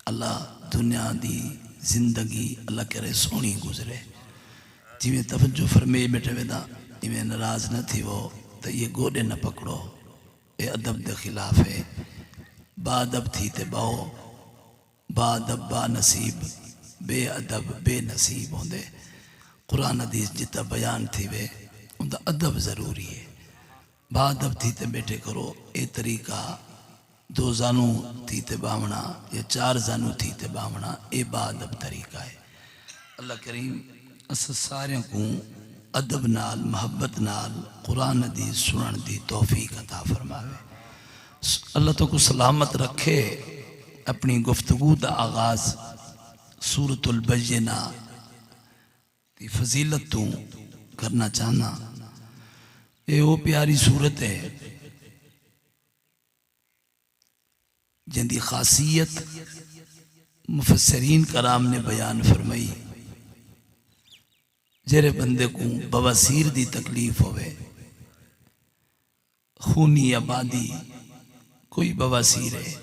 अल्लाह दुनिया दी जिंदगी अल्लाह करे सोहनी गुजरे। जिमें तवज्जो फरमाई बैठे वेदा इवें नाराज न थी वो तो ये गोडे न पकड़ो, ये अदब के खिलाफ है। बादब थी ते बहो, बादब बा नसीब, बेअदब बेनसीब होंदे। कुरान हदीस जिता बयान थी वे उनका अदब जरूरी है। बादब थी ते बैठे करो, ये तरीका दो जानू थी ते बावना या चार जानू थी ते बावना, ये बादब तरीका है। अल्लाह करीम अस सारे को अदब नाल मोहब्बत नाल कुरान हदीस सुनन दी तौफीक अता फरमावे। अल्लाह तो को सलामत रखे। अपनी गुफ्तगू का आगाज सूरतुल बय्यिना की फजीलत तू करना चाहना। ये वो प्यारी सूरत है जिंदी खासियत मुफस्सरीन कराम ने बयान फरमाई। जेरे बंदे को बवासीर दी तकलीफ होवे, खूनी आबादी कोई बवासीर है,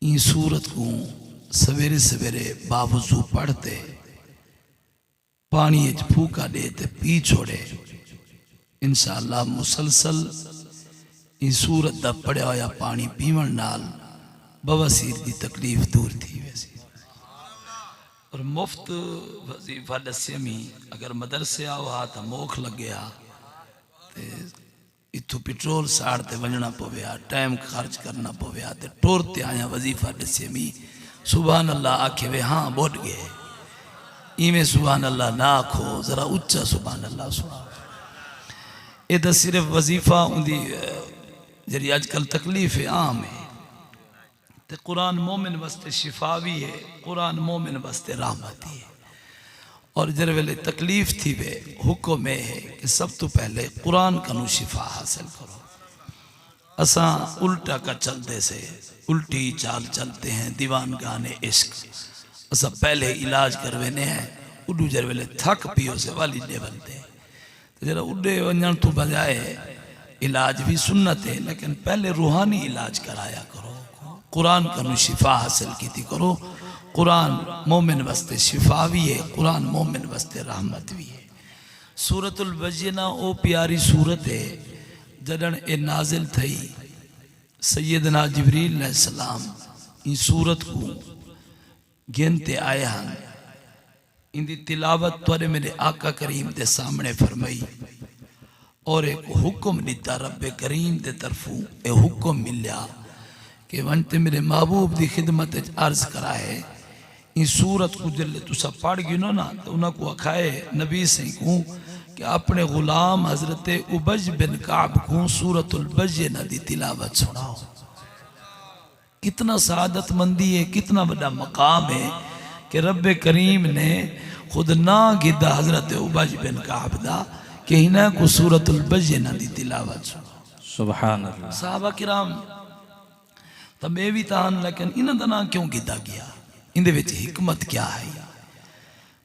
इन सूरत को सवेरे सवेरे बावजू पढ़ते पानी फूका देते पी छोड़े, इंशाअल्लाह मुसलसल इस सूरत का पढ़िया होया पानी पीवन नाल बवासीर की तकलीफ दूर थी वैसी। और मुफ्त वजीफा दस्यमी अगर मदरसे आओ हा तो मोख लग्या ते इथों पेट्रोल साड़ते वजना पवया, टाइम खर्च करना पवया, ते टोरते आया वजीफा दस्यमी। सुभान अल्लाह आखे वे हाँ बोल गए, इवें सुभान अल्लाह ना आखो, जरा उच्चा सुभान अल्लाह सुना। ये तो सिर्फ वजीफा उनकी जी अजकल तकलीफ है आम है। तो कुरान मोमिन वास्ते शिफा भी है, कुरान मोमिन वास्ते रहमत ही है। और जर वेले तकलीफ थी वे हुक्म है कि सब तो पहले कुरान कनु शिफा हासिल करो। असा उल्टा का चलते से उल्टी चाल चलते हैं, दीवान गाने इश्क असा पहले इलाज करवेने हैं। उडू जर वेले थक पियो से वाली लेवल दे तो जरा उडे वंजन तो बजाए इलाज भी सुन्नत है, लेकिन पहले रूहानी इलाज कराया करो। कुरान कनु शिफा हासिल की थी करो। कुरान मोमिन वास्ते शिफा भी है, कुरान मोमिन वास्ते रहमत भी है। सूरतुल बय्यिना ओ प्यारी सूरत है जडन ए नाजिल थई। सैयदना जिब्रील अलैहिस्सलाम इन सूरत को गिनते आए हैं। इनकी तिलावत तुरे मेरे आका करीम के सामने फरमाई और एक हुक्म दिता रब्बे करीम के तरफों। ए हुक्म मिलया कि वनते मेरे महबूब की खिदमत अर्ज कराए। इन सूरत को जल्द तुसा पढ़ गिनो ना तो उन्होंने आखाए नबी से को कि अपने गुलाम हजरत उबज बिन काब को सूरतुल बय्यिना दी तिलावत सुनाओ। कितना सादत मंदी है, कितना बड़ा मकाम है कि रब्बे करीम ने खुद ना गिदा हजरत उबज बिन काब दा कि इन्हें को सूरतुल बय्यिना दी तिलावत सुनाओ। सुभान अल्लाह। सहाबा किराम तब ये भी तान, लेकिन इन्हों का ना क्यों किया गया, इनदे विच हिकमत क्या है।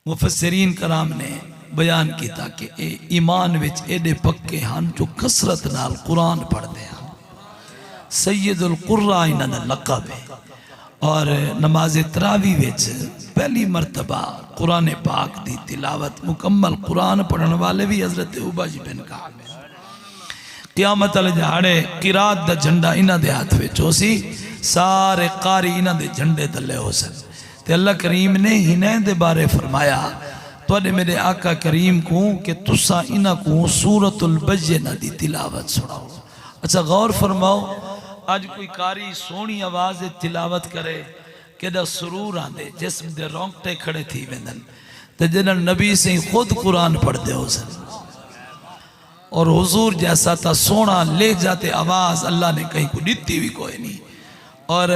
मुफस्सरीन कराम ने बयान किया कि ईमान विच एडे पक्के हैं जो कसरत नाल कुरान पढ़ते हैं। सैयदुल कुर्रा इन्हां दा लक़ब है। और नमाज तरावी विच पहली मरतबा कुरान पाक दी तिलावत मुकम्मल कुरान पढ़ने वाले भी हजरत उबज बिन काब है। क़यामत वाले दिहाड़े किरात दा झंडा इन्हां दे हाथ विच होसी, सारे कारी इन्हां दे झंडे तले हो सन। ते अल्लाह करीम ने इन्हां दे बारे फरमाया तुहाडे मेरे आका करीम को कि तुसा इन्हां को सूरतुल बय्यिना दी तिलावत सुनाओ। अच्छा गौर फरमाओ, आज कोई कारी सोहनी आवाज तिलावत करे केदा सुरूर आंदे, जिस्म दे रोंगटे खड़े थी वेंदन। ते जिन्हां नबी से खुद कुरान पढ़दे हो सन और हुजूर जैसा था सोना ले जाते आवाज अल्लाह ने कहीं को दी भी कोई नहीं। और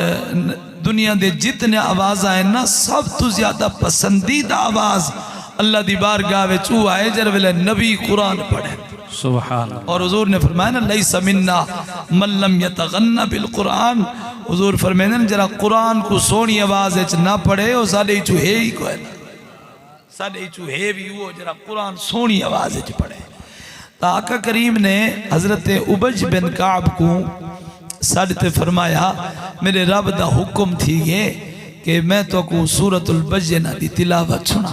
दुनिया के जितने आवाज आए ना सब तो ज्यादा पसंदीदा आवाज अल्लाह दी बारगाह विच वो आए जर वेले नबी कुरान पढ़े। सुभान अल्लाह। और हुजूर ने फरमाया ना लैसा मिन्ना मन लम यतगन्ना बिल कुरान। हुजूर फरमाया ना जरा कुरान को सोहनी आवाज विच ना पढ़े वो साडे चू है ही कोई ना, साडे चू है भी वो जरा कुरान सोहनी आवाज विच पढ़े। आका करीम ने हजरत उबज बिन काब को साढ़े ते फरमाया मेरे रब दा हुक्म थी है कि मैं तो को सूरतुल बय्यिना दी तिलावत सुना।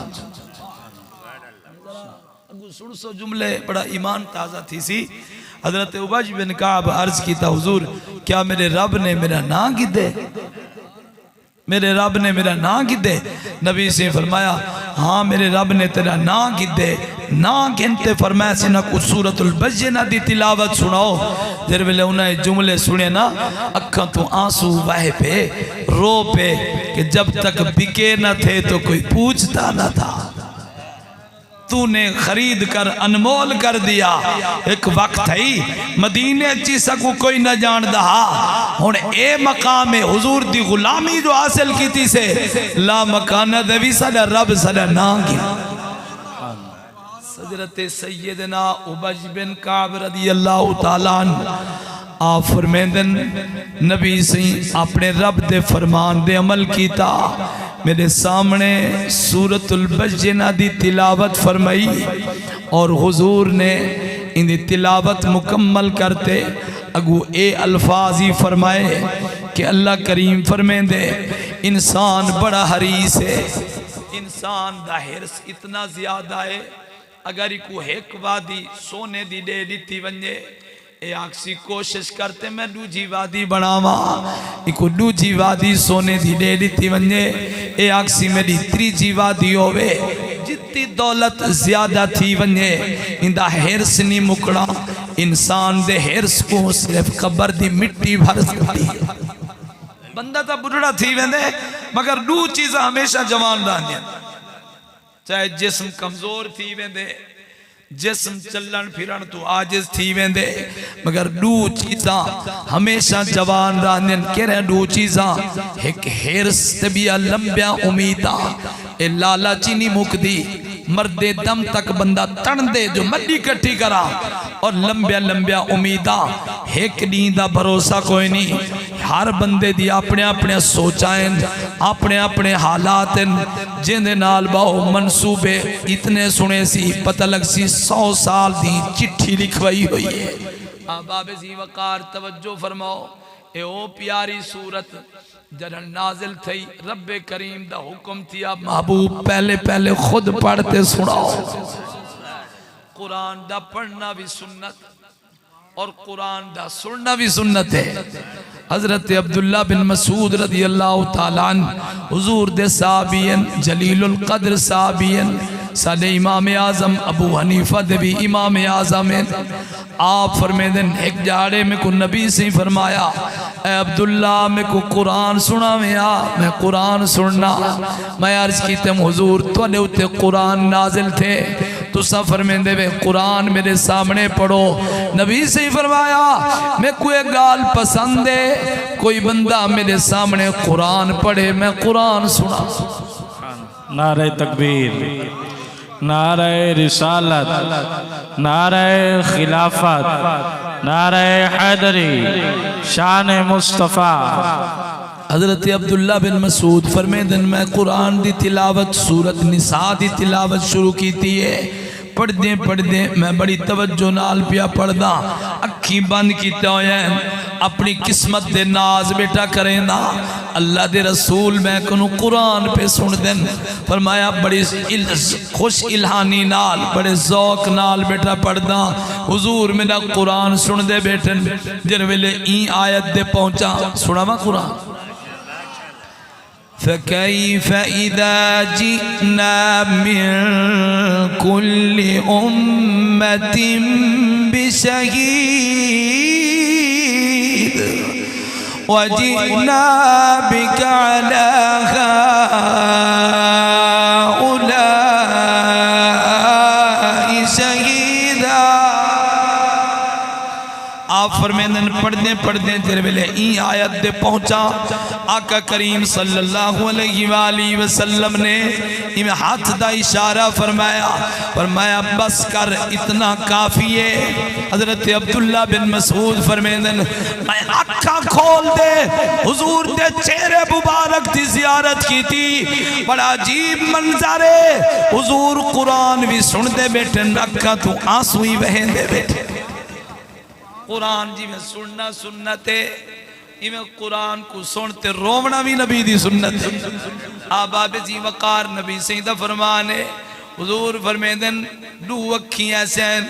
सुन सो जुमले बड़ा ईमान ताज़ा थी सी। हजरत उबय बिन काब अर्ज किया, हुजूर क्या मेरे रब ने मेरा नाम गिदे, मेरे रब ने मेरा नाम गिदे? नबी से फरमाया हाँ मेरे रब ने तेरा नाम गिदे। ना गिनते फरमाया सी ना कुछ सूरतुल बय्यिना दी तिलावत सुनाओ। जिस वेले उन्हें जुमले सुने ना अखा तो आंसू बह पे, रो पे कि जब तक बिके न थे तो कोई पूछता न था, तूने खरीद कर अनमोल कर दिया। एक वक्त है मदीने ची सकू कोई न जानदा, हुण ए मकाम है हुजूर दी गुलामी जो हासिल की से ला मकाना दे भी साडा रब साडा नाम गया। हजरत सैयदना उबय बिन काब रदियल्लाहु ताला आप फरमेंदन नबी सी अपने रब दे फरमान दे अमल कीता। मेरे सामने सूरतुल बय्यिना दी तिलावत फरमाई और हुजूर ने इनकी तिलावत मुकम्मल करते अगू ए अल्फाज ही फरमाए कि अल्लाह करीम फरमेंदे इंसान बड़ा हरीस है, इंसान दा हिरस इतना ज्यादा है अगर इको एक वादी सोने दी दे दी वंजे ए आखसी कोशिश करते मैं दूजी वादी बनावा, इको दूजी वादी सोने दी दे दी वंजे ए आखसी मेरी तीजी वादी होवे। जितनी दौलत ज्यादा थी वंजे इंदा हिरस नहीं मुकड़ा। इंसान दे हिरस को सिर्फ कबर दी मिट्टी भर सकती है। बंदा तो बुढ़ड़ा थी वेंदे मगर दू चीज़ हमेशा जवान रहंदियां, चाहे जिस्म कमजोर थी वेंदे, जिस्म चलन फिरन तो आजिज थी वेंदे, मगर दू चीज़ा हमेशा जवान रहंदियां। केरे दू चीज़ा? एक हिरस ते बिया लंबिया उम्मीदा, ए लालची नहीं मुकदी, मरदे दम तक बंदा तन दे जो मड्डी कट्ठी करा, और लंबिया लंबिया उम्मीदा एक दी दा भरोसा कोई नहीं। हर बंदे दी अपने अपने सोचाएं, अपने अपने हालात जिंदे नाल बहु मनसूबे इतने सुने सी पता लग सी 100 साल दी चिट्ठी लिखवाई हुई है। बाबे जी वकार तवज्जो फरमाओ, ए ओ प्यारी सूरत जरन नाजिल थई रब्बे करीम दा हुक्म थिया महबूब पहले पहले खुद पढ़ते सुनाओ। कुरान दा पढ़ना भी सुन्नत और कुरान दा सुनना भी सुन्नत है। हजरत अब्दुल्ला बिन मसूद रदी अल्लाह ताला हुजूर दे साहबीन जलीलुल कद्र साहबीन साडे इमाम आजम अबू हनीफा दे भी इमाम आजम हैं। आप फरमेंदन एक जाड़े में को नबी से फरमाया ए अब्दुल्ला में को कुरान सुना में आ, मैं कुरान सुनना। मैं अर्ज की तम हुजूर तुहाडे उत्ते कुरान नाजिल थे, तुसा फरमेंदे वे कुरान मेरे सामने पढ़ो। नबी से फरमाया मैं कोई गाल पसंद है कोई बंदा मेरे सामने कुरान पढ़े मैं कुरान सुना। नारे तकबीर, नारे रिसालत, नारे खिलाफत, नारे हैदरी, शान मुस्तफ़ा। हजरत अब्दुल्ला बिन मसूद फरमेंदन मैं कुरान दी तिलावत सूरत निसा दी तिलावत शुरू की थी है। पढ़दे पढ़दे मैं बड़ी तवज्जो नाल पिया पढ़दा, अखी बंद किया होया अपनी किस्मत दे नाज बेटा करेंदा। अल्लाह दे रसूल मैं कनु कुरान पे सुन देन फरमाया बड़ी खुश इल्हानी नाल बड़े ज़ौक नाल बेटा पढ़दा। हुजूर मेरा कुरान सुन दे बेटन। जिस वेले ई आयत दे पहुंचा सुनावा कुरान फ़कैफ़ इज़ा जिअना मिन कुल्लि उम्मतिन बिशहीद वजिअना बिका अला हाउलाइ शहीदा। आप फरमेंदन पढ़दे पढ़दे तेरे वेले ई आयत दे पहुंचा। आका करीम सल्लल्लाहु अलैहि वसल्लम ने इमें हाथ दा इशारा फरमाया, फरमाया बस कर इतना काफी है। हजरत अब्दुल्ला बिन मसूद फरमेंदन मैं आँखा खोल दे हुजूर दे चेहरे मुबारक की जियारत की थी। बड़ा अजीब मंजर है, हुजूर कुरान भी सुन दे बेटे अखा तू आंसू ही बहेंदे बेटे। कुरान जी में सुनना सुन्नत है, इवें कुरान को सुनते रोवना भी नबी दी सुन्नत है। आबाब जी वकार नबी सही दा फरमान है। हुजूर फरमेंदन दू अखियां सैन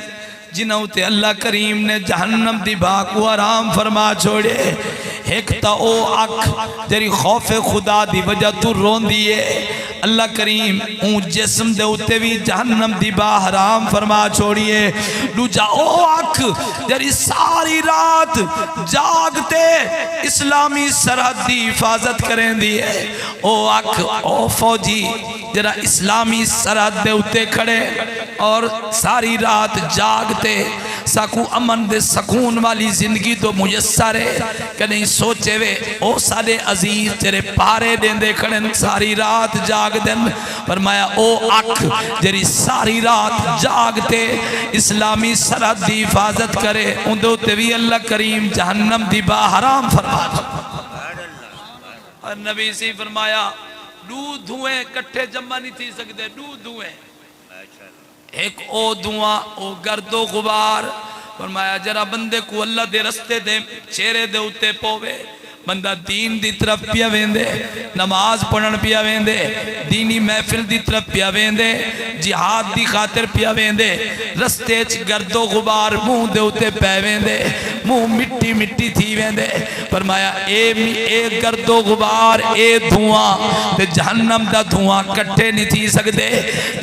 जिन्हां उते अल्लाह करीम ने जहन्नम दी बाग को आराम फरमा छोड़े। एक तो ओ अख तेरी खौफे खुदा दी वजह तू रोंदी है, अल्लाह करीम ऊ जिस्म दे उत्ते भी जहन्नम दी बाह हराम फरमा छोड़िए। दूजा ओ अख तेरी सारी रात जागते इस्लामी सरहद दी हिफाजत करेंदी है। ओ अख ओ फौजी जरा इस्लामी सरहद दे उत्ते खड़े और सारी रात जागते साकू अमन दे सकून वाली जिंदगी तो मुयस्सर है। कहीं सोचे वे ओ सारे अजीज तेरे पारे देंदे खड़े सारी रात जाग दिन। फरमाया ओ अख जेरी सारी रात जागते इस्लामी सरहद दी हिफाजत करे उंदे उत्ते भी अल्लाह करीम जहन्नम दी बाह हराम फरमा। और नबी सी फरमाया दू धुएं कट्ठे जमा नहीं थी सकते। दू धुएं एक ओ धुआं ओ गर्दो गुबार। फरमाया जरा बंदे को अल्लाह दे रस्ते दे चेहरे दे उत्ते पोवे बंदा दीन दी तरफ पिया वेंदे, नमाज पढ़न पिया वेंदे, दीनी महफिल दी तरफ पिया वेंदे, जिहाद दी खातिर पिया वेंदे। रस्ते च गर्दो गुबार मुंह दे उत्ते पै वेंदे, मुंह मिट्टी मिट्टी थी वेंदे। फरमाया ए गर्दो गुबार ए धुआं ते जहन्नम दा धुआं कट्ठे नहीं थी सकदे।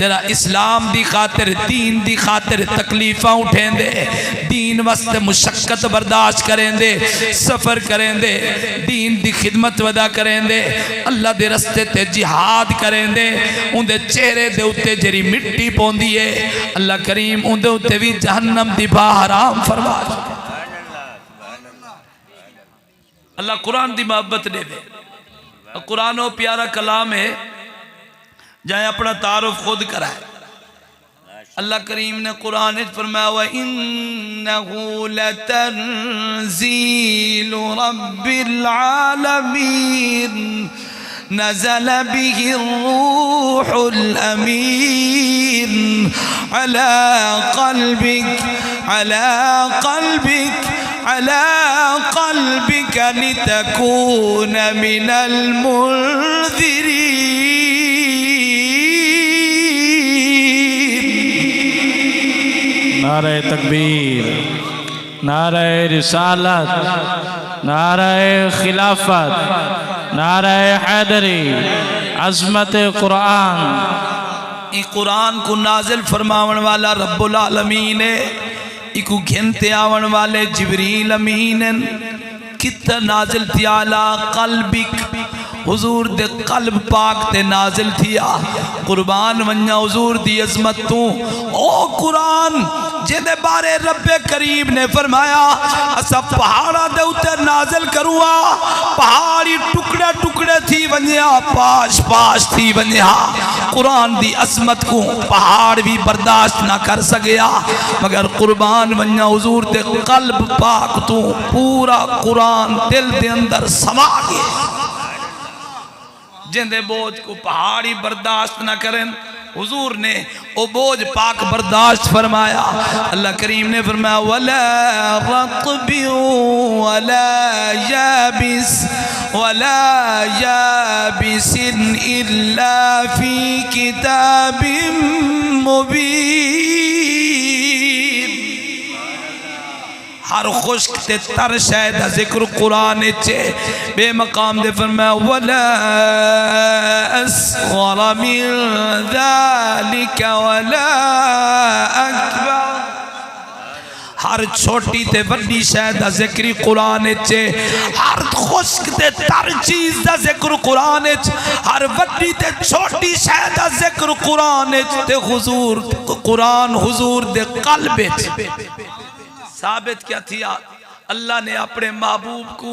जरा इस्लाम दी खातिर दीन दी खातिर तकलीफां उठेंदे, दीन वास्ते मुशक्कत बर्दाश्त करेंदे, सफर करेंदे, दीन दी खिदमत वदा करेंदे, अल्लाह दे रस्ते ते जिहाद करेंदे। उनके चेहरे दे उत्ते जेरी मिट्टी पौंदी है अल्लाह करीम उनके उत्ते भी जहन्नम दी बाह हराम फरमा। अल्लाह कुरान दी मोहब्बत दे दे। कुरान वो प्यारा कलाम है जाए अपना तारुफ खुद कराए। अल्लाह करीम ने कुरान में फरमाया व इन्नहु लतंजीलु रब्बिल आलमीन नज़ल बिहि रूहुल अमीन अला क़ल्बिक लितकून मिनल मुन्ज़िरीन। नारे तकबीर, नारे रिसालत, नारे खिलाफत, नारे हैदरी, अज़मत कुरान। ई कुरान को नाजिल फरमावन वाला रब्बुल आलमीन है। इको घिनते आवन वाले जिब्रील अमीन कितना नाजिल थिया अला क़ल्बिक हुजूर दे कल्ब पाक ते नाजिल थिया। कुर्बान वन्या हुजूर दी अजमत तू ओ कुरान जेदे बारे रब्बे करीम ने फरमाया असा पहाड़ा दे उते नाजिल करूँगा, पहाड़ी टुकड़े टुकड़े थी वन्या, पाश पाश थी वन्या। कुरान दी अजमत को पहाड़ भी बर्दाश्त ना कर सकिया मगर कुर्बान वन्या हुजूर दे कल्ब पाक तू पूरा कुरान दिल दे अंदर समा गया। जिंदे बोझ को पहाड़ी बर्दाश्त न करें हुजूर ने वो बोझ पाक बर्दाश्त फरमाया। अल्लाह करीम ने फरमाया वला रत्बिन वला याबिसिन इल्ला फी किताबिम मुबीन। हर खुश्क ते तर शायद जिक्र कुरान चे बेमकाम दे फरमाया वला अस्ग़र मिन ज़ालिका वला अकबर। हर छोटी ते वड्डी शायद दा जिक्र कुरान चे, हर खुश्क ते तर चीज दा जिक्र कुरान च, हर वड्डी ते छोटी शायद दा जिक्र कुरान च ते हुजूर कुरान हुजूर दे कल्ब च। साबित क्या थी अल्लाह ने अपने महबूब को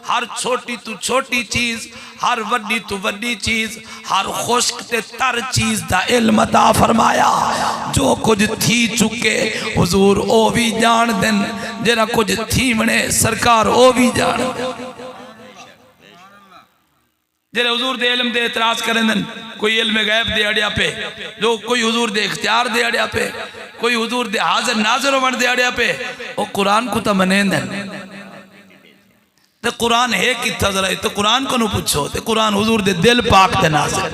हर छोटी तो छोटी चीज, हर वड्डी तो वड्डी चीज, हर खुश्क ते तर चीज दा इल्म अता फरमाया। जो कुछ थी चुके हुजूर ओ भी जान देन, जरा कुछ थी मने सरकार ओ भी जान। जेरे हुजूर दे इल्म दे एतराज करें कोई इल्म गैब दे अड़िया पे, जो कोई हुजूर दे इख्तियार दे अड़िया पे, कोई हुजूर दे हाजिर नाज़िर होवन दे अड़िया पे ओ कुरान को तो मनेंदन। ते कुरान है कितना जरा तो कुरान को नु पूछो ते कुरान हुजूर दे दिल पाक ते नाज़िल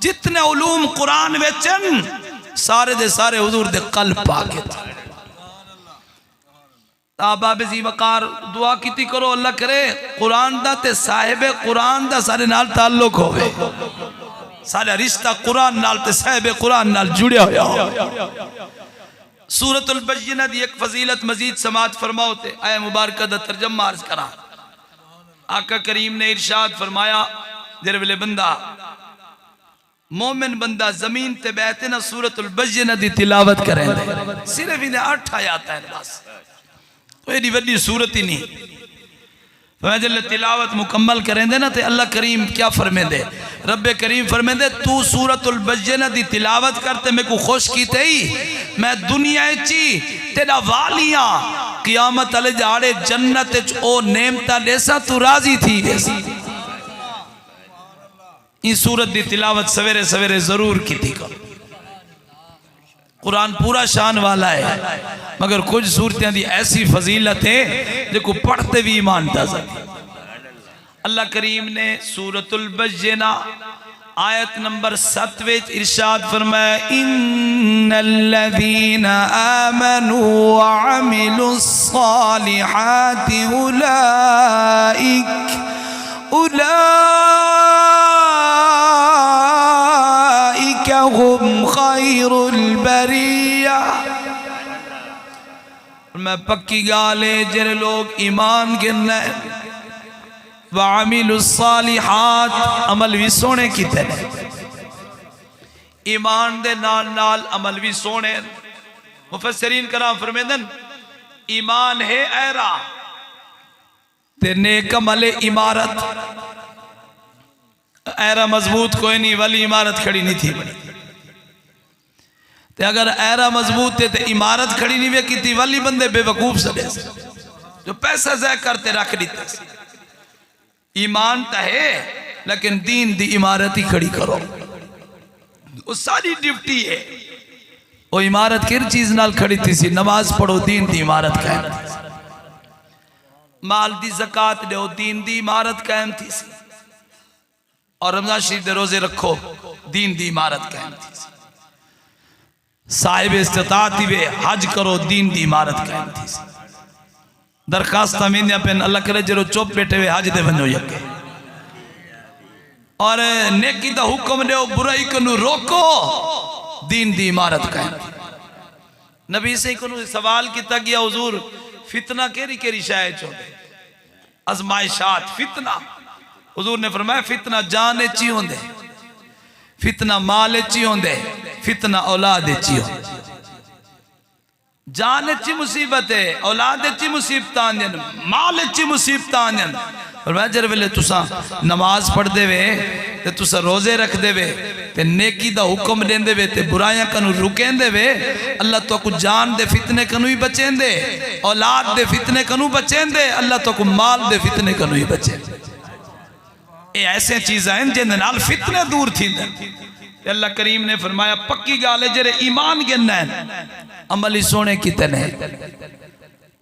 जितने उलूम कुरान विचन सारे दे सारे हुजूर दे कल्ब पाक है बाबे जी वकार दुआ कीती करो अल्लाह करे कुरान दा ते साहिबे कुरान दा सारे नाल ताल्लुक होवे सारा रिश्ता कुरान नाल ते साहिबे कुरान नाल जुड़िया होया सूरतुल बय्यिना दी एक फजीलत मजीद समात फरमाओ ते आया मुबारक दा तर्जुमा अर्ज करा आका करीम ने इरशाद फरमाया जेरे वेले बंदा मोमिन बंदा जमीन ते बैठे ना सूरतुल बय्यिना दी तिलावत करें सिर्फ इन्हें 8 आयत है बस एडी वड्डी सूरत ही नहीं जल्द तिलावत मुकम्मल करेंदे ना ते अल्लाह करीम क्या फरमेंदे रब्बे करीम फरमेंदे तू सूरतुल बय्यिना दी तिलावत करते मैं को खुश कीते ही मैं दुनिया ची तेरा वालियां क़यामत वाले जाड़े जन्नत च ओ नेमता देसा तू राजी थी वैसी इस सूरत दी तिलावत सवेरे सवेरे जरूर कीती करो कुरान पूरा शान वाला है मगर कुछ सूरतें दी ऐसी फजीलत है जो को पढ़ते भी ईमान ताज़ा अल्लाह करीम ने सूरतुल बय्यिना आयत नंबर 7 में इरशाद फरमाया इन्नल्लज़ीना आमनू व अमिलुस्सालिहाति उलाइका हुम खैरुल बरिया मैं पक्की गाले जरे लोग ईमान गिनने वामिलुस्सालिहात अमल भी सोने की तरह ईमान दे नाल नाल अमल भी सोने मुफस्सिरीन कराम फरमांदन ईमान है ऐरा ते नेक अमल इमारत ऐरा मजबूत कोई नहीं वाली इमारत खड़ी नहीं थी ते अगर ऐरा मजबूत थे तो इमारत खड़ी नहीं वे की वाली बंदे बेवकूफ सड़े जो पैसा ज़ाय करते रख देते ईमान तो है लेकिन दीन दी इमारत ही खड़ी करो वो सारी ड्यूटी है वो इमारत किस चीज नाल खड़ी थी सी नमाज पढ़ो दीन दी इमारत कायम थी माल दी ज़कात दो दीन दी इमारत कायम थी सी और रमजान शरीफ दे रोजे रखो दीन दी इमारत कायम थी साहिब इस्तिताअत वे हज करो दीन दी इमारत कायम थी दरखास्त मींदा पेन अल्लाह करे जरो चुप बैठे हुए हज दे वनो यके और नेकी दा हुक्म दो बुराई कनु रोको दीन दी इमारत कायम नबी से को सवाल किया गया हुजूर फितना केरी केरी शायद चोदे आजमाइशात फितना हुजूर ने फरमाया फितना जान ची होंदे फितना माल ची होंदे फितना औलाद ची होंदे जान ची मुसीबत है औलाद ची मुसीबत आंदन माल ची मुसीबत आंदन फरमाया जर वेले तुसा नमाज पढ़ देवे ते तुसा रोजे रख देवे ते नेकी दा हुक्म देंदे वे ते बुराइयां कनु रुकेंदे वे अल्लाह तो को जान दे फितने कनु ही बचेंदे औलाद दे फितने कनु बचेंदे अल्लाह तो को माल दे फितने कनु ही बचेंदे ये ऐसे चीज़ां हैं जिन नाल फितने दूर थींदे अल्लाह करीम ने फरमाया पक्की गाल है जरे ईमान गिनना है अमली सोने की तने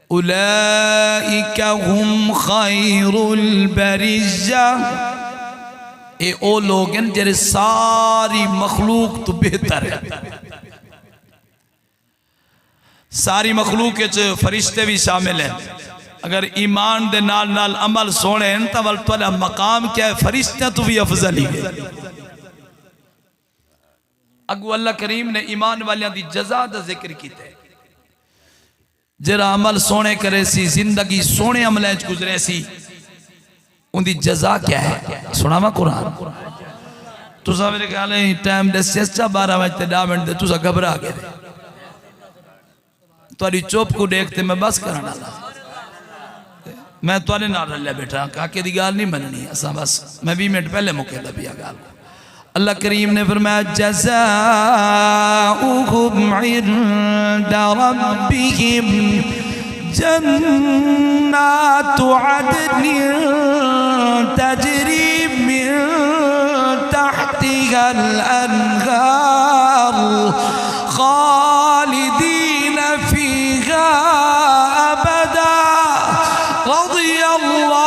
उलाइका हुम खैरुल बरिया ए ओ लोग हैं जरे सारी मखलूक तो बेहतर है सारी मखलूक च फरिश्ते भी शामिल हैं अगर ईमान दे नाल नाल अमल सोने हैं तो वल तोला मकाम क्या है फरिश्ते तो भी अफजल ही है अगू अल्लाह करीम ने ईमान वालियां दी जज़ा दा जिक्र कीता है जरा अमल सोने करे सी जिंदगी सोने अमले च गुजरे सी उनकी जज़ा क्या है सुनावा कुरान तुसा मेरे ख्याल है टाइम दस 12 बजे 10 मिनट दे तुसा घबरा गए तुहाडी चुप को देखते मैं बस करना मैं तुहाडे नाल रलिया बैठा काके दी गाल नहीं मननी असा बस मैं 20 मिनट पहले मुके दा पिया गाल अल्लाह करीम ने फरमाया जज़ाउहुम इंदा रब्बिहिम जन्नातु अदनिन तजरी मिन तहतिहल अनहार खालिदीन फीहा अबदा रज़ियल्लाहु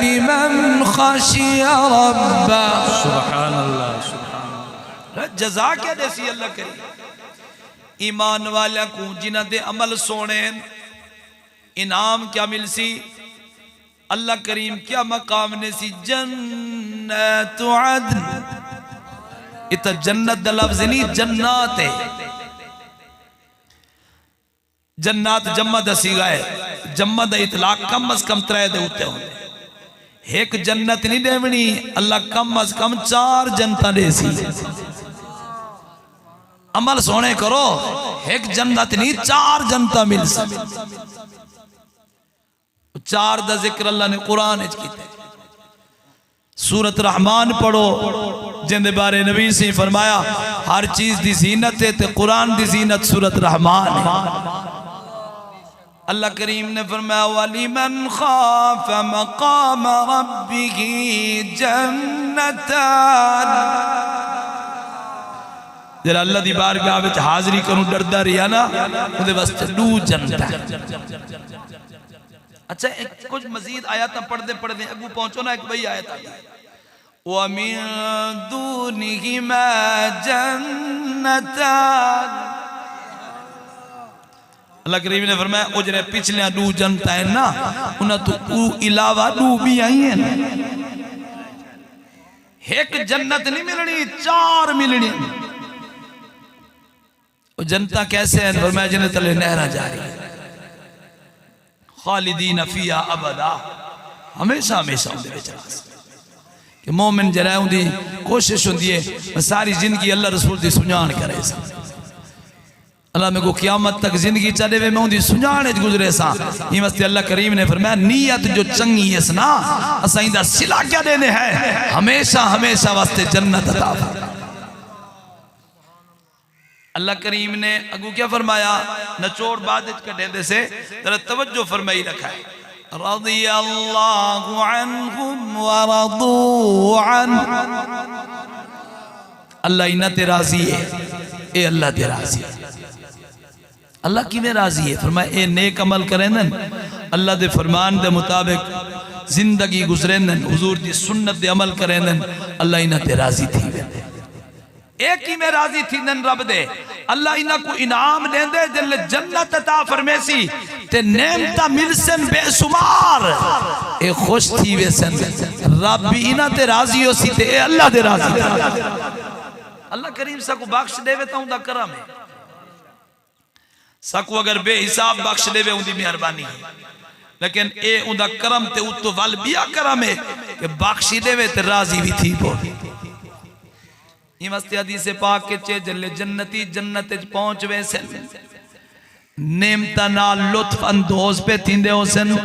लिमन खशिया रब्बा। सुभान अल्लाह, सुभान अल्लाह। जजा क्या देसी अल्लाह करी ईमान वाले को जिन्हां दे अमल सोने इनाम क्या मिलसी अल्लाह करीम क्या मकाम ने सी जन्नत अदन। इत जन्नत दा लफ्ज़ नहीं जन्नत है। जन्नत जम्मा दा सीगा है। जम्मा दा इतलाक कम अज कम 3 दे उत्ते होंदे। एक जन्नत नहीं देवनी अल्लाह कम अज कम 4 जन्नतां देसी। अमल सोने करो एक जन्नत नहीं 4 जन्नतां मिल सी। 4 दा जिक्र अल्लाह ने कुरान विच कीता। सूरत रहमान पढ़ो जिंदे बारे नबी से फरमाया हर चीज दी ज़ीनत है ते कुरान दी ज़ीनत सूरत रहमान है। अल्लाह करीम ने फरमाया वलिमन खाफ मकाम रब्बिही जन्नतान। जरा अल्लाह दी बारगाह विच हाज़री करूं डरदा रिया ना उहदे वास्ते 2 जन्नत। अच्छा एक कुछ मजीद आयत पढ़ते पढ़ते अगू पहुंचो ना। एक भाई आयत वमिन दूनिहिमा जन्नतान। अल्लाह करीम ने फरमाया ओ जरे पिछले 2 जन्नत है ना उन्हां तो इलावा 2 भी आई हैं। एक जन्नत नहीं मिलनी 4 मिलनी। वो जनता कैसे है फरमाया जिन्हें तले नहरा जारी खालिदीन फिया अबदा हमेशा हमेशा उनके विच कि मोमिन जरा उनकी कोशिश होती है सारी जिंदगी अल्लाह रसूल की सुजान करे। अल्लाह मेरे को क़यामत तक जिंदगी चले वे मैं उनकी सुजान गुजरे सा। ये मस्ती अल्लाह करीम ने फरमाया नीयत जो चंगी है ना असा इंदा सिला क्या देने हैं हमेशा हमेशा वास्ते जन्नत अता। अल्लाह करीम ने अगू क्या फरमाया नचोड़ बाद कटे से जरा तवज्जो फरमाई रखा है रज़ियल्लाहु अन्हुम व रदू अन्हु। अल्लाह इन्हां ते राजी है ए अल्लाह ते राजी। अल्लाह किवें राजी है फरमाया ए नेक अमल करेंदन अल्लाह दे फरमान दे मुताबिक जिंदगी गुजरेंदन हुजूर दी सुन्नत दे अमल करेंदन अल्लाह इन्हां ते राजी थी वेंदे। एक ही में राजी थी नन रब दे अल्लाह इन्हां को इनाम देंदे जल्ले जन्नत अता फरमेसी ते नेमता मिलसन बेशुमार। ए खुश थी वेसन रब भी इन्हां ते राजी हो सी ते ए अल्लाह दे राजी। अल्लाह करीम सा को बख्श देवे ता उंदा करम है। सकू अगर बेहिसाब बख्श देवे उंदी मेहरबानी है लेकिन ए उंदा करम ते उतो वल बिया करम है कि बख्शी देवे ते राजी भी थी पो। ये मस्ती हदीस पाक के चे जल्ले जन्नती जन्नत पहुंच वैसे नेमता नाल लुत्फ अंदोज पे थींदे होसन।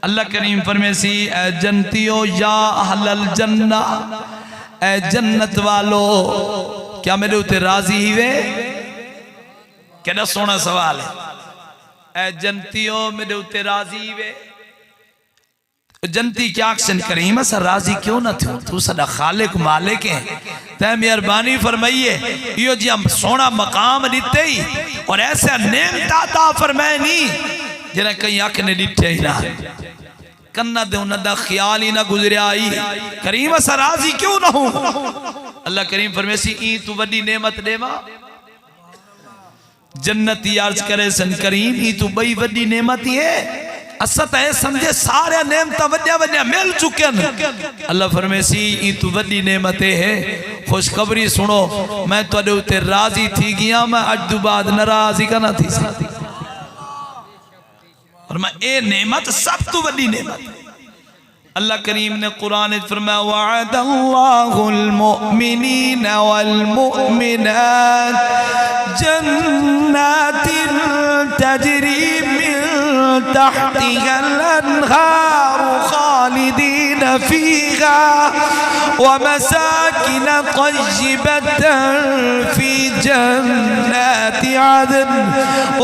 अल्लाह करीम फरमेसी ए जन्नतियो या अहलल जन्ना ए जन्नत वालो क्या मेरे उते राजी ही वे। केड़ा सोना सवाल है ए जन्नतियो मेरे उते राजी ही वे। जनती क्या एक्शन करीम असा राजी क्यों ना थो तू सदा खालिक मालिक है तै मेहरबानी फरमाइए यो जी हम सोना मकाम दिते ही और ऐसा नेमता अता फरमाए नहीं जरा कहीं अख ने दिते ही ना कन्ना दे उन्हां दा ख्याल ही ना गुजरिया आई करीम असा राजी क्यों ना हूं। अल्लाह करीम फरमेसी ई तू वड्डी नेमत देवा जन्नती अर्ज करे सन करीम ई तू बई वड्डी नेमत ही है असा तो समझे सारे नेमत वड्या वड्या मिल चुके हैं। अल्लाह फरमेसी ई तू वड्डी नेमत है खुशखबरी सुनो मैं तुहाडे उते राजी थी गया मैं अज तो बाद नाराज ही ना थी और मैं ए नेमत सब तो वड्डी नेमत। अल्लाह करीम ने कुरान में फरमाया वअदल्लाहुल मुमिनीना वल मुमिनात जन्नातिन तजरी मिन तहतिहल अनहार खालिदीन फीहा व मसाकिन तय्यबतन फी जन्नाति अदन व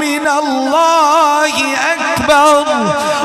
मिनल्लाहि अकबर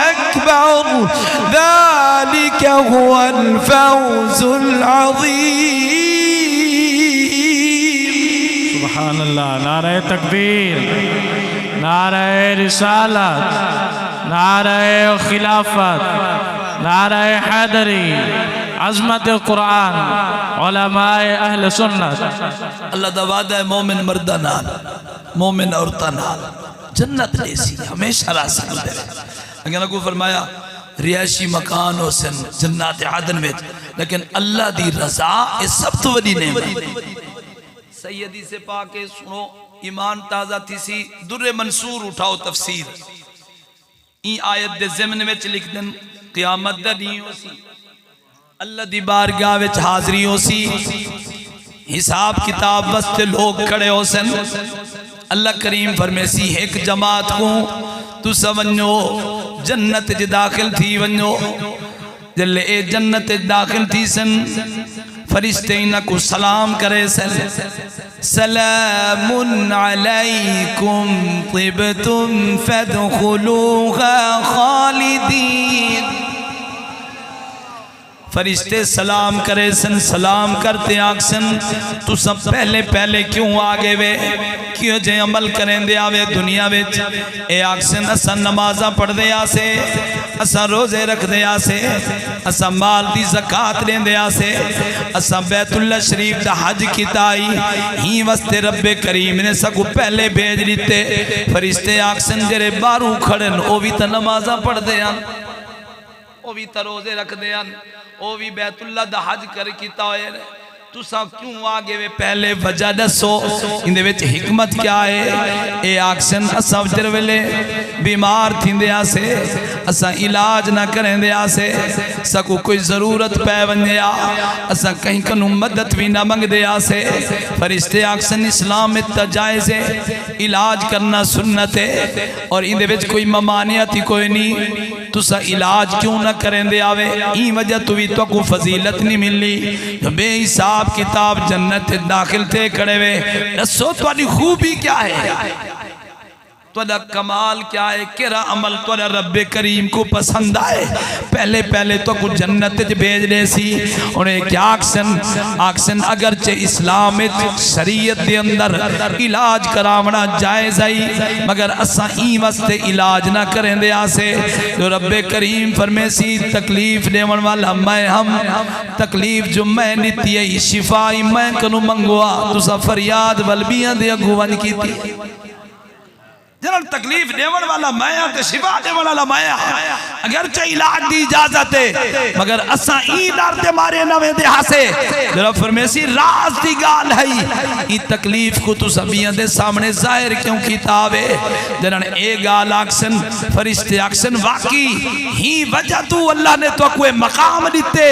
अकबर ज़ालिका हुवल फौज़ुल अज़ीम। सुभान अल्लाह। नारे तकबीर, नारे रिसालत, नारे खिलाफत, नारे हैदरी, अज़मत कुरान, उलमाए अहले सुन्नत। अल्लाह दा वादा है मोमिन मर्दा नाल, मोमिन औरतां नाल जन्नत लेसी हमेशा रास गुजरे। अगर को फरमाया रिहायशी मकान हो सन जन्नत आदन में, लेकिन अल्लाह दी रज़ा इस सब तो बड़ी नेमत। सैयदी से पाके सुनो, ईमान ताजा थी सी। दुर्रे मंसूर उठाओ तफसीर ई आयत दे ज़िमन में लिख देन क़यामत दा दी होसी, अल्लाह दी बारगाह विच हाज़री होसी, हिसाब किताब वास्ते लोग खड़े हो सन। अल्लाह करीम फरमेसी एक जमात को तू समझो जन्नत ज दाखिल थी वनो। जल्ले ए जन्नत दाखिल थी सन, फरिश्ते इन्हां को सलाम करे सन, सलामुन अलैकुम तिबतुम फदखुलूहा खालिदीन। फरिश्ते सलाम करे सन, सलाम करते आखसन तू सब पहले पहले क्यों आगे वे, क्यों जे अमल करें दे आवे दुनिया विच। ए आखसन असा नमाजा पढ़ दे आसे, असा रोजे रख दे आसे, असा माल दी ज़कात लें दे आसे, असा बैतुल्ला शरीफ दा हज किताई ही वस्ते रब्बे करीम ने सगु पहले भेज दिते। फरिश्ते आखसन जेरे बारू खड़न ओ भी तो नमाजा पढ़ दे आन, ओ भी तो रोजे रख दे आन, ओ भी बैतुल्ला दा हज कर किता होए। तुसा क्यों आगे वे पहले वजह दसो, इंदे विच हिकमत क्या है। ए आक्शन असा जर वेले बीमार थिंदे आसे, असा इलाज ना करेंदे आसे, सकू कोई जरूरत पै वन्या असा कहीं कनु मदद भी ना मंगदे आसे। फरिश्ते आक्शन इस्लाम में जायज़ है, इलाज करना सुन्नत है और इंदे विच कोई ममानियत ही कोई नहीं। तुसा इलाज क्यों ना करेंदे आवे, ई वजह तू भी तो को फजीलत नहीं मिलनी। बेहिसाब किताब जन्नत दाखिल थे खड़े वे। दसो तुम्हारी खूबी क्या है, तुहाडा कमाल क्या है, केरा अमल तुहाडा रब्बे करीम को पसंद आए। पहले पहले तो कुछ जन्नत च भेज ले सी। उन्हें क्या आक्सन अगरचे इस्लाम में शरीयत दे अंदर इलाज करावना जायज़ आई, मगर असा ई वास्ते इलाज ना करें दे आसे। जो रब्बे करीम फरमेसी तकलीफ देवन वाला मैं हम, तकलीफ जो मैं नीति है शिफाई मैं कनु मंगवा। तुसा फरियाद वलबियां दे अगू वन कीती, जन तकलीफ देवन वाला मैं ते शिफा देवन वाला मैं। अगर चे इलाज दी इजाजत है, मगर असा ई डर दे मारे नवे दे हासे। जरा फरमेसी राज दी गाल है, ई तकलीफ को तू सबियां दे सामने जाहिर क्यों कीतावे। जन ए गाल आक्सन फरिश्ते आक्सन वाकई ही वजह तू अल्लाह ने तो कोई मकाम दिते,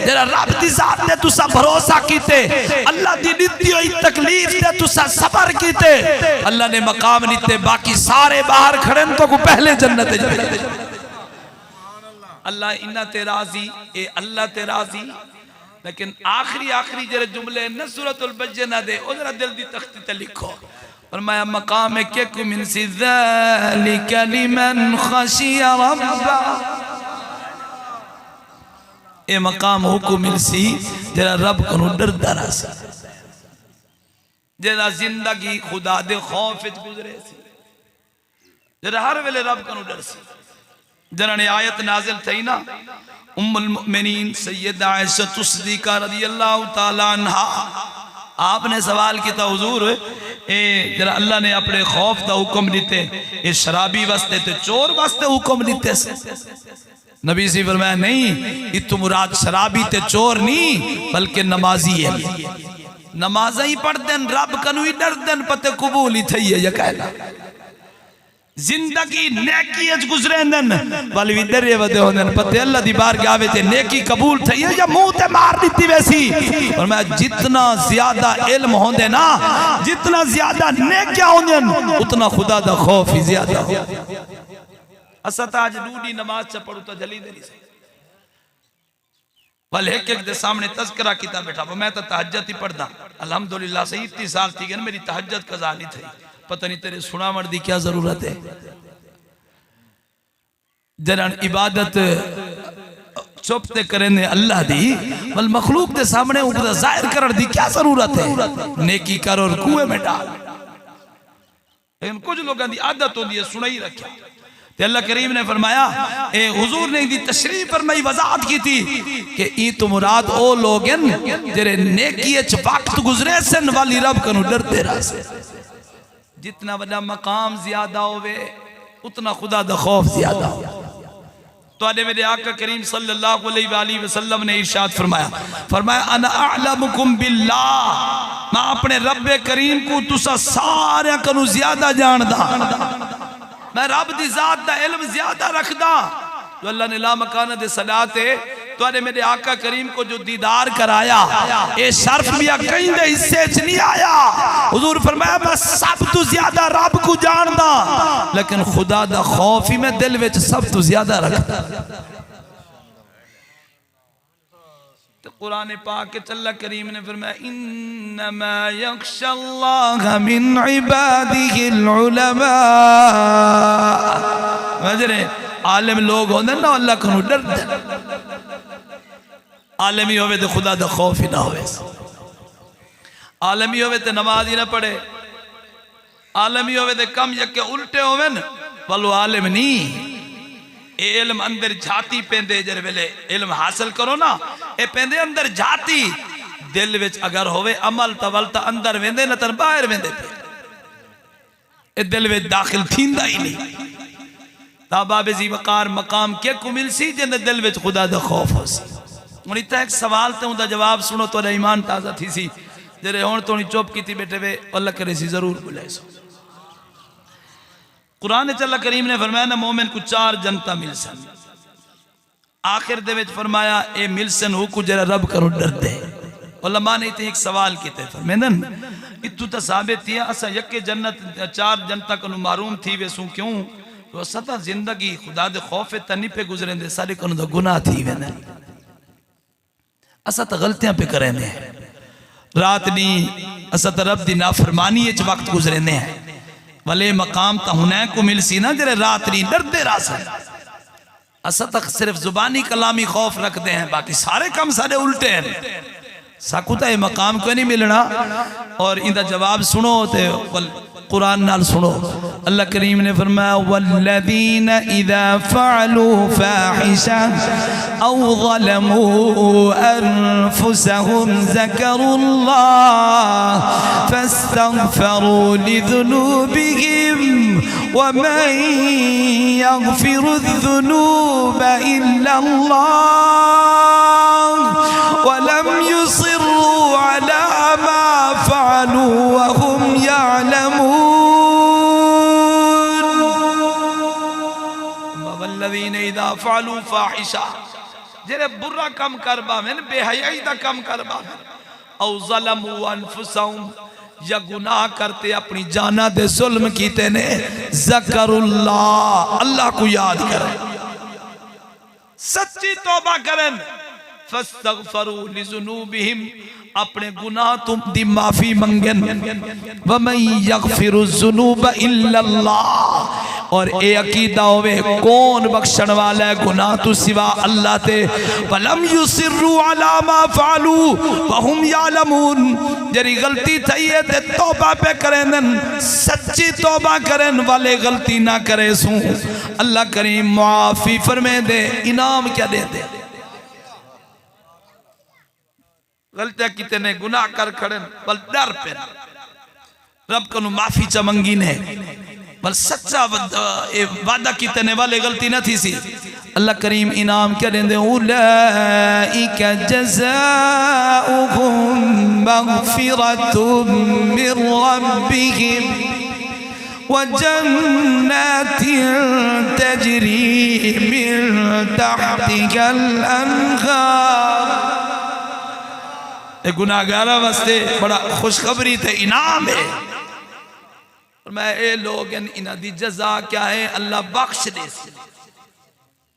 जरा रब दी जात ने तुसा भरोसा कीते, अल्लाह दी दित्ती हुई तकलीफ ते तुसा सबर कीते, अल्लाह ने मकाम दिते। बाकी सारे बाहर खड़े तो को पहले जन्नत अल्लाह इन्ना ते राजी, ए अल्लाह ते राजी। लेकिन आखिरी आखिरी जरे जुमले न सूरतुल बज्जना दे ओ जरा दिल दी तख्ती ते लिखो। और मैं मकाम के कुम मिन ज़ालिका लिमन खशिया रब्बा। ए मकाम हुकुम मिलसी जरा रब को डरदा रासा, जरा जिंदगी खुदा दे खौफ विच गुजरे सी, जरा हर वेले रब को डर सी। जरा ने आयत नाजिल थई ना, उम्मुल मुमिनीन सैयदा आयशा सिद्दीका रज़ियल्लाहु ताला अन्हा, आपने सवाल किया हुजूर ए जरा अल्लाह ने अपने खौफ दा हुक्म दिते, ए शराबी वास्ते ते चोर वास्ते हुक्म दिते। नबी सी फरमाया नहीं, इतु मुराद शराबी ते चोर नहीं बल्कि नमाजी है। नमाज़ ही पढ़दन रब कनु ही डरदन, पते कबूल ही थई है। ये कहना जिंदगी नेकी अज गुजरेंदन वाली भी डरे वदे होंदन, पते अल्लाह दी बारगाह विच नेकी कबूल थई है या मुंह ते मार दित्ती वैसी। और मैं जितना ज्यादा इल्म होंदे ना, जितना ज्यादा नेकियां होंदन, उतना खुदा दा खौफ ही ज्यादा हो। असा ताज डूडी नमाज च पढ़ू तो जली देनी से वाल एक एक दे सामने तज़किरा किता बैठा। मैं तो तहज्जुद ही पढ़दा अल्हम्दुलिल्लाह से 30 साल थी गए मेरी तहज्जुद कज़ा नहीं थी। पता नहीं तेरे सुनावण दी क्या जरूरत है। जरन इबादत चुपते करें अल्लाह दी बल मखलूक के सामने ऊपर जाहिर करने दी क्या जरूरत है। नेकी कर और कुएं में डाल। लेकिन कुछ लोगों की आदत होती है सुनाई रखा। ते अल्लाह करीम ने फरमाया ए हुजूर ने दी तशरीह पर मैं वजाहत की थी कि ई तो मुराद ओ लोग हैं जेरे नेकी च वक्त गुजरे सन वाली रब कनु डरते रह से। जितना बड़ा मकाम ज्यादा होवे उतना खुदा दा खौफ ज्यादा हो। तो मेरे आका करीम सल्लल्लाहु अलैहि वसल्लम ने इरशाद फरमाया अना अअलमुकुम बिल्लाह, मैं अपने रब्बे करीम को तुसा सारे कनु ज्यादा जानदा। मैं रब दी जात दा इल्म ज्यादा रखदा। जो अल्लाह ने ला मकान दे सलात है तो मेरे आका करीम को जो दीदार कराया ये शर्फ भी कहीं दे हिस्से च नहीं आया। हुजूर फरमाया मैं सब तो ज्यादा रब को जानदा लेकिन खुदा दा खौफ ही मैं दिल विच सब तो ज्यादा रखदा। तो कुरान पाक के अल्लाह करीम ने फरमाया इन्नमा यख्शल्लाह मिन इबादिहिल उलमा। वजरे आलिम लोग होंदे ना अल्लाह को डरदे। आलमी होवे तो खुदा दा खौफ ही ना होवे। आलमी होवे तो नमाज ही ना पढ़े। आलमी होवे तो कम यके उल्टे होवे न वालो आलिम नहीं। इल्म अंदर जाती पेंदे जर वेले इल्म हासिल करो ना ए पेंदे अंदर जाती दिल विच अगर होवे अमल तवल ता अंदर वेंदे न तन बाहर वेंदे पे ए दिल विच दाखिल थींदा ही नहीं। ताबाबे जी वकार मकाम के को मिलसी जिन दिल विच खुदा दा खौफ होसी। हुण इत्थे एक सवाल ते उनका जवाब सुनो तो ईमान ताज़ा थी सी जरे हुण थोड़ी चुप की बैठे वे अल्लाह करे सी जरूर बुलाए सो। कुरान अल्लाह करीम ने फरमाया ना मोमिन को 4 जनता मिल सन। आखिर दे विच फरमाया ए मिल सन हो को जरा रब करो डर दे। उलमा ने इत्थे एक सवाल कीते फरमांदन इतु ता साबित थिया असा यके जन्नत 4 जनता को मारूम थी वेसू क्यों तो असा ता जिंदगी खुदा दे खौफ तनी पे गुजरेंदे सारे को तो गुनाह थी वेंदे। असा तो गलतियां पे करेंदे हैं रात नी असा तो रब दी नाफरमानी च वक्त गुजरेंदे हैं। भले मकाम तो हुनै को मिल सी ना जरे रात नी डरते रह सन। असा तक सिर्फ जुबानी कलामी खौफ रखते हैं बाकी सारे काम सारे उल्टे हैं। साकुता ये मकाम को नहीं मिलना। और इनका जवाब सुनो तो कुरान नाल सुनो। अल्लाह करीम ने फरमाया वल्लज़ीना इज़ा फ़अलू फ़ाहिशा औ ज़लमू अनफुसहुम ज़करुल्लाह फ़स्तग़फ़रू लिज़ुनूबिहिम वमन यग़फ़िरुज़्ज़ुनूब इल्लल्लाह वलम युसिर्रू अला मा फ़अलू वहुम यअलमून। वल्लज़ीना इज़ा फ़अलू फ़ाहिशा जेरे बुरा कम कर बावें बेहयाई दा कम कर बावें औ ज़लमू अनफुसहुम या गुनाह करते अपनी जाना दे जुल्म कीते ने ज़करुल्लाह अल्लाह को याद करें सच्ची तौबा करें फस्तग़फ़रू लिज़ुनूबिहिम अपने गुनाह तुम दी माफी मंगन वमन यग़फ़िरुज़्ज़ुनूब इल्लल्लाह और ए अकीदा होवे कौन बख्शण वाला है गुनाह तो सिवा अल्लाह ते वलम युसिर्रू अला मा फ़अलू वहुम यअलमून जरी गलती थई है ते तौबा पे करें सच्ची तौबा करें वाले गलती ना करे सू अल्लाह करीम मुआफ़ी फरमे दे इनाम क्या दे दे। गलतियां कितने गुनाह कर खड़े बल डर पे रब को माफी च मंगी ने बल सच्चा वादा कितने वाले गलती न थी सी। अल्लाह करीम इनाम क्या देंदे उलाइका जज़ाउहुम मग़फ़िरतुम मिर रब्बिहिम व जन्नातिन तजरी मिन तहतिहल अनहार। गुनाहगारा वास्ते बड़ा खुशखबरी थे इनाम है। और मैं ये लोग इन्हां दी जजा क्या है अल्लाह बख्श दे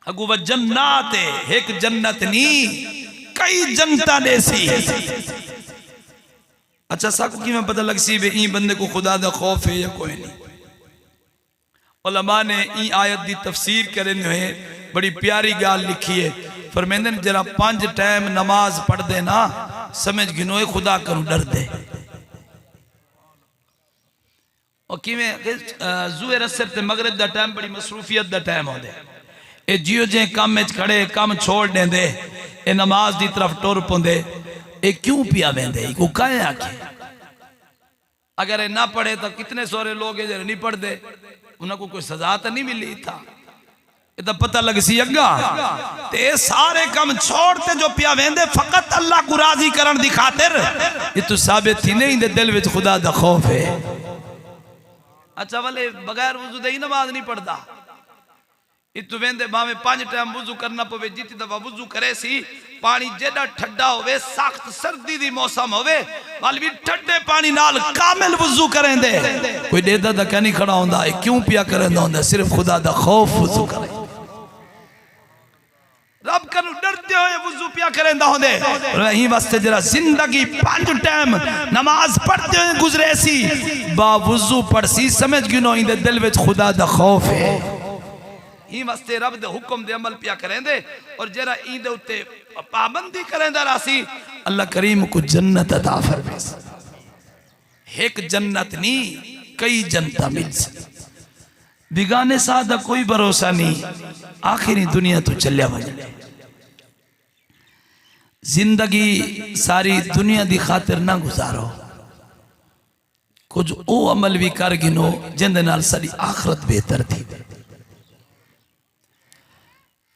अगू व जन्नत है एक जन्नत नहीं कई जन्नता दे सी। अच्छा सबको की मैं पता लग सी बे ई बंदे को खुदा दा खौफ है या कोई नहीं। उलमा ने ई आयत दी तफसीर करें हुए बड़ी प्यारी गाल लिखी है, फरमांदे ने जरा 5 टाइम नमाज पढ़ दे ना, समझ गिनोए खुदा करू डर दे। और किवें ज़ोहर असर ते मगरिब दा टाइम बड़ी मसरूफियत दा टाइम होंदे, ए जियो जे काम विच खड़े काम छोड़ देंदे, ए नमाज दी तरफ टुर पौंदे, ए क्यों पिया वेंदे, को काहे आखे? अगर ये ना पढ़े तो कितने सारे लोग है जो नहीं पढ़ते, उनको कोई सजा तो नहीं मिली था, ये तो पता लग सी अग्गा। ते सारे काम छोड़ते जो पिया वेंदे फकत अल्लाह को राजी करन दी खातिर, ये तो साबित थी नहीं दे दिल विच खुदा दा खौफ है। अच्छा वाले बगैर वुजू दे ही नमाज नहीं पढ़ता, इतु वेंदे भावे 5 टाइम वुजू करना पवे, जितनी दफा वुजू करे सी पानी जेड़ा ठंडा होवे, सख्त सर्दी दी मौसम होवे, वाल भी ठंडे पानी नाल कामिल वुजू करेंदे, कोई देदा दा नहीं खड़ा होंदा है, क्यों पिया करेंदा होंदा, सिर्फ खुदा दा खौफ वुजू करे, रब करू डरते हुए वुजू पिया करेंदा होंदे। रही वास्ते जरा जिंदगी 5 टाइम नमाज पढ़ते हुए गुजरे सी, बा वुजू पढ़ सी, समझ गिनो इंदे दिल विच खुदा दा खौफ है, ही वास्ते रब दे हुक्म दे अमल पिया करेंदे, और जरा इंदे उत्ते पाबंदी करेंदा रासी, अल्लाह करीम को जन्नत अता फरमाए। एक जन्नत नहीं कई जन्नत मिल सी, बिगाने साथ दा कोई भरोसा नहीं, आखिरी दुनिया तो चलिया वजे। जिंदगी सारी दुनिया दी खातिर ना गुजारो, कुछ ओ अमल भी कर गिनो जिंदे नाल सारी आखिरत बेहतर थी।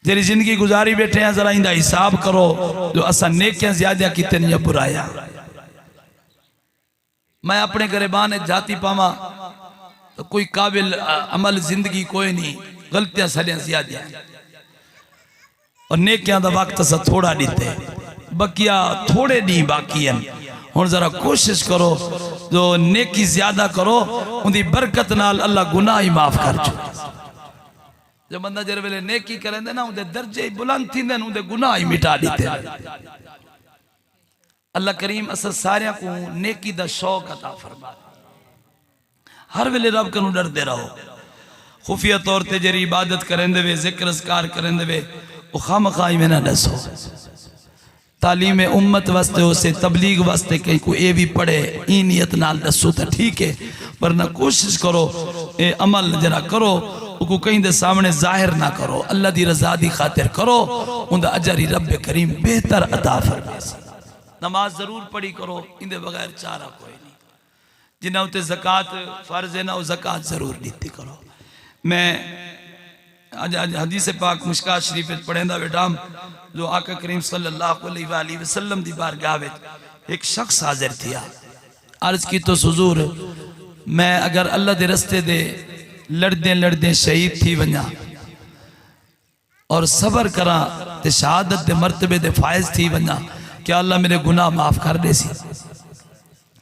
जेरी जिंदगी गुजारी बैठे हैं, जरा इंदा हिसाब करो, जो असा नेकियां ज्यादा कितने या बुराया। मैं अपने गरीबान जाती पावा तो कोई काबिल अमल जिंदगी कोई नहीं, गलतियां सारियां ज्यादा, और नेकियां दा वक्त असा थोड़ा दीते, बकिया थोड़े नहीं बाकी हैं। हुण जरा कोशिश करो जो नेकी ज्यादा करो, उनकी बरकत नाल अल्लाह गुनाह ही माफ कर चुके। जो बंदा जर वेले नेकी करेंदे ना, उनके दर्जे ही बुलंद थींदे, उनके गुनाह ही मिटा दीते। अल्लाह करीम असा सारियां को नेकी दा शौक अता फरमा, हर वेले रब कनू डरदे रहो। खुफिया तौर ते जरी इबादत करेंदे वे, जिक्र अस्कार करेंदे वे, वो खामखाई में ना दसो। तालीम उम्मत वास्ते हो से तबलीग वास्ते कहीं को ये भी पढ़े, ई नियत नाल दसो तो ठीक है, वरना कोशिश करो ए अमल जरा करो, को कहीं दे सामने जाहिर ना करो, अल्लाह दी रजा दी खातिर करो, उनका अजर ही रब करीम बेहतर अता फरमाए। नमाज जरूर पढ़ी करो, इंदे बगैर चारा कोई नहीं। जिन्हें उत्ते ज़कात फर्ज है ना, वो ज़कात जरूर दीती करो। मैं आज हदीस पाक मुश्कात शरीफ पढ़ेंदा बेटा, जो आका करीम सल्लल्लाहु अलैहि वसल्लम दी बारगाह में एक शख्स हाजिर थिया, अर्ज की तो हुजूर मैं अगर अल्लाह दे रस्ते दे लड़दे लड़दे शहीद थी वजा और सबर करा ते शहादत दे मर्तबे दे फायज थी वजा, क्या अल्लाह मेरे गुनाह माफ कर दे सी?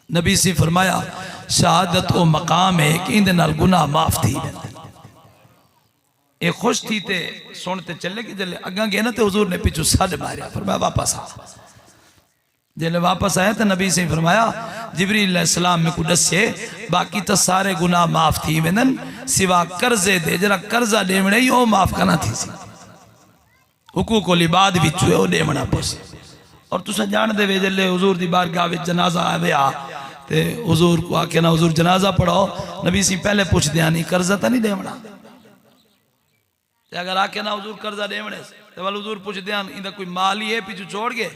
नबी से फरमाया शहादत वो मकाम है कि इंदे नाल गुनाह माफ थी। ये खुश थी ते सुनते चले कि जले अगा गए ना, तो हुजूर ने पिछू सद मारिया, फरमाया वापस आ। जले वापस आया तो नबी से फरमाया जिब्रील अलैहिस्सलाम में को दसे बाकी तो सारे गुनाह माफ थी वेंदन, सिवा कर्जे दे, जरा कर्जा देवणे ही ओ माफ करना थी सी, हुकूक लिबाद विच ओ देवना पोस। और तुसा जान दे वे जले हुजूर दी बारगाह विच जनाजा आया ते हुजूर को आके ना हुजूर जनाजा पढ़ाओ, नबी से पहले पूछ दिया नहीं कर्जा तो नहीं देवना, अगर आके ना हुजूर कर्जा देवने तो वाल हुजूर पूछ दिया इंदा कोई माल ही है पीछू छोड़ गए,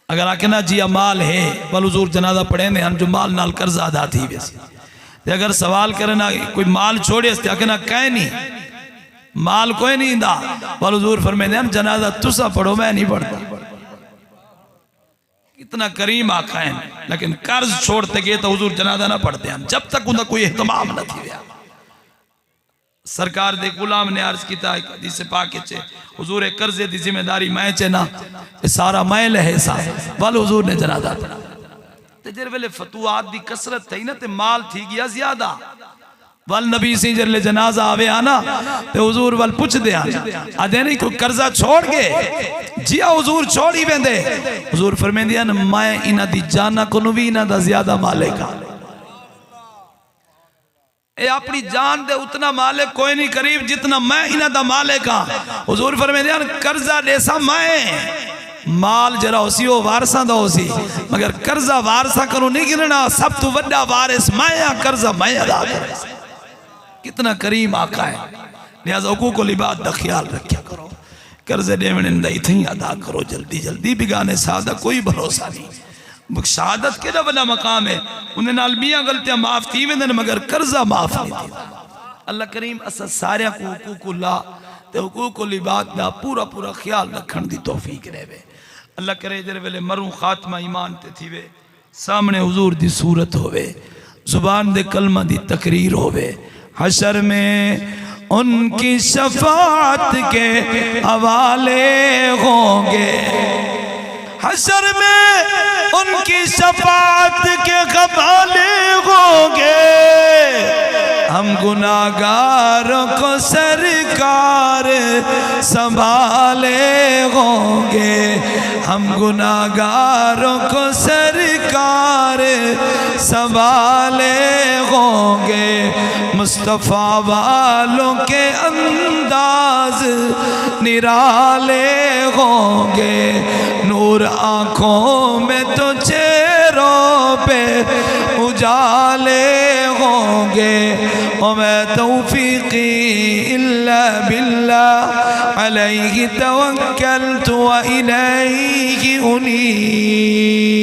अगर आके ना जिया माल है वाल हुजूर जनाजा पढ़े ने हम जो माल नाल कर्जा अदा थी वैसे, अगर सवाल करे ना कोई माल छोड़े आके ना कह नहीं माल कोई नहीं इंदा, वाल हुजूर फरमाते हैं जनाजा तुसा पढ़ो मैं नहीं पढ़ता। कितना करीम आका है, लेकिन कर्ज छोड़ते गए तो हुजूर जनाजा ना पढ़ते हैं जब तक उनका कोई एहतमाम न थी। सरकार दे गुलाम ने अर्ज किया हदीस पाक चे हुजूर कर्जे दी जिम्मेदारी मैं चे ना, सारा मैं लहे सा वाल हुजूर ने जनाजा पढ़ा। ते जर वेले फतुआत दी कसरत थी ना ते माल थी गया ज्यादा, वाल नबी से जरले जनाजा आवे आना ते हुजूर वाल पूछ दे आदे नहीं कोई कर्जा छोड़ गए जिया हुजूर छोड़ ही वेंदे, हुजूर फरमांदे न मैं इना दी जाना को भी इना दा ज्यादा मालिक हां। ए अपनी जान दे उतना मालिक कोई नहीं करीब जितना मैं इन्हां दा मालिक हाँ। हुजूर फरमाते हैं कर्जा देसा मैं, माल जरा उसी वो वारसा दा उसी, मगर कर्जा वारसा करो नहीं गिनना, सब तो बड़ा वारिस मैं हाँ, कर्जा मैं अदा करे। कितना करीम आका है। लिहाजा हुकूकुल इबाद दा ख्याल रखा करो, कर्जे देवने दा इथई अदा करो जल्दी जल्दी, बिगाने सादा कोई भरोसा नहीं। शहादत केड़ा बड़ा मकाम है, उन्हें नाल मियां गलतियां माफ थी वेंदन मगर कर्जा माफ नहीं थींदा। अल्लाह करीम असा सारे को हुकूकुल्लाह ते हुकूकुल इबाद दा पूरा पूरा ख्याल रखण दी तौफीक देवे। अल्लाह करे जरे वेले मरूं खात्मा ईमान ते थीवे, सामने हुजूर दी सूरत होवे, जुबान दे कलमा दी तकरीर होवे, हशर में उनकी शफाअत के हवाले होंगे, हशर में उनकी शफाअत के हवाले होंगे। हम गुनाहगारों को सरकार संभाले होंगे, हम गुनाहगारों को सरकार संभाले होंगे। मुस्तफ़ा वालों के अंदाज निराले होंगे, नूर आँखों में तो चेहरों पे उजाले होंगे। और मैं तौफीकी इल्ला बिल्लाह अलैहि तवक्कलतु व इलैहि उनीब।